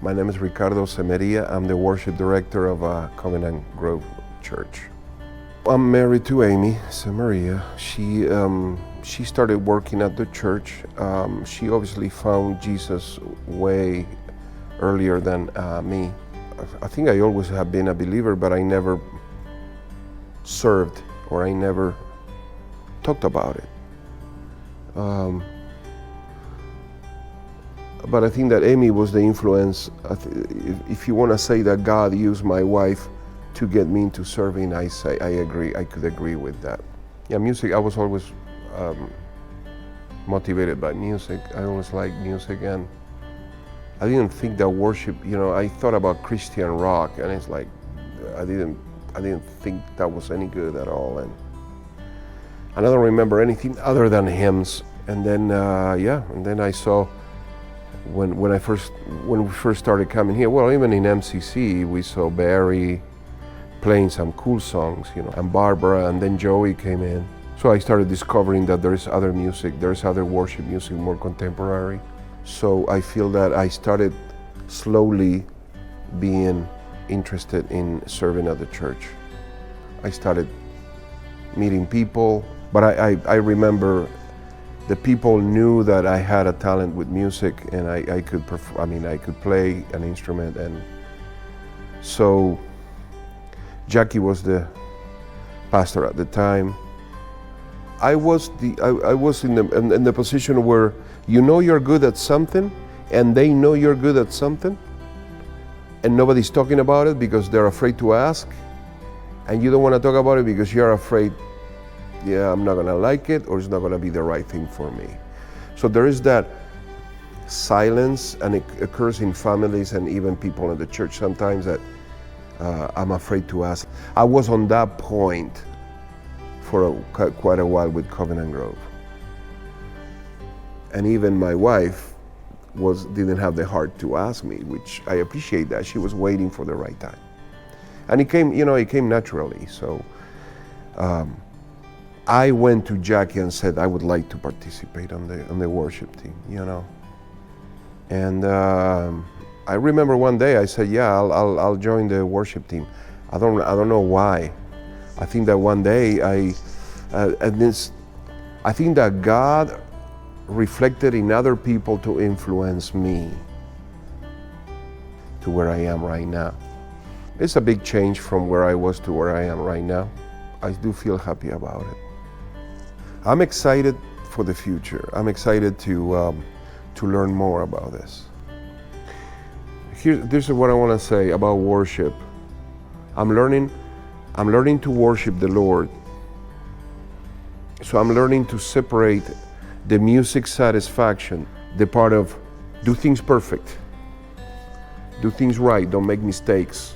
My name is Ricardo Semeria. I'm the worship director of Covenant Grove Church. I'm married to Amy, Semeria. She started working at the church. She obviously found Jesus way earlier than me. I think I always have been a believer, but I never served or I never talked about it. But I think that Amy was the influence. If you want to say that God used my wife to get me into serving, I agree. I could agree with that. Yeah, music, I was always motivated by music. I always liked music, and I didn't think that worship, I thought about Christian rock, and it's like, I didn't think that was any good at all. And I don't remember anything other than hymns. And then, and then I saw, when we first started coming here, well, even in MCC, we saw Barry playing some cool songs, and Barbara, and then Joey came in. So I started discovering that there's other music, there's other worship music, more contemporary. So I feel that I started slowly being interested in serving at the church. I started meeting people, but I remember the people knew that I had a talent with music, and I could I could play an instrument. And so Jackie was the pastor at the time. I was in the position where you're good at something, and they know you're good at something, and nobody's talking about it because they're afraid to ask, and you don't want to talk about it because you're afraid, I'm not gonna like it, or it's not gonna be the right thing for me. So there is that silence, and it occurs in families and even people in the church sometimes, that I'm afraid to ask. I was on that point for quite a while with Covenant Grove. And even my wife didn't have the heart to ask me, which I appreciate that. She was waiting for the right time. And it came naturally. So I went to Jackie and said I would like to participate on the worship team, And I remember one day I said, I'll join the worship team. I don't know why. I think that one day I think that God reflected in other people to influence me to where I am right now. It's a big change from where I was to where I am right now. I do feel happy about it. I'm excited for the future. I'm excited to learn more about this. This is what I want to say about worship. I'm learning to worship the Lord. So I'm learning to separate the music satisfaction, the part of do things perfect, do things right, don't make mistakes.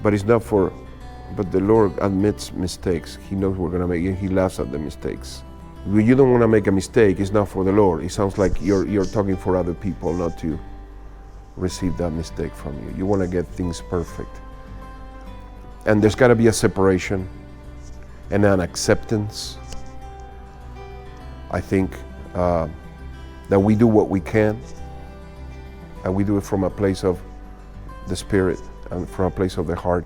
But the Lord admits mistakes. He knows we're gonna make it. He laughs at the mistakes. When you don't want to make a mistake, it's not for the Lord. It sounds like you're talking for other people, not to receive that mistake from you. You want to get things perfect. And there's got to be a separation and an acceptance. I think that we do what we can, and we do it from a place of the Spirit and from a place of the heart.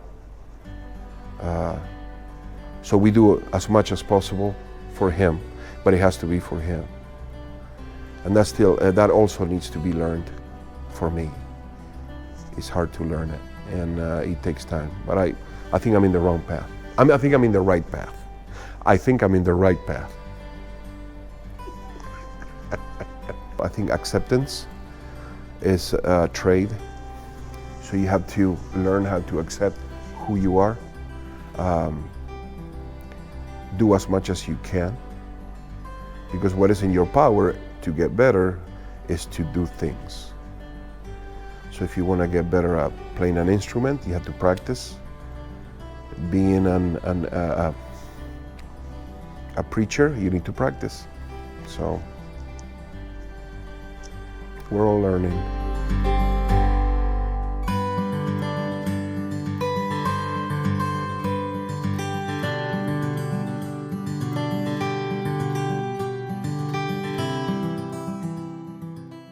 So we do as much as possible for Him, but it has to be for Him. And that also needs to be learned for me. It's hard to learn it, and it takes time. But I think I'm in the wrong path. I think I'm in the right path. I think I'm in the right path. I think acceptance is a trade. So you have to learn how to accept who you are. Do as much as you can, because what is in your power to get better is to do things. So if you want to get better at playing an instrument, you have to practice. Being a preacher, you need to practice. So we're all learning.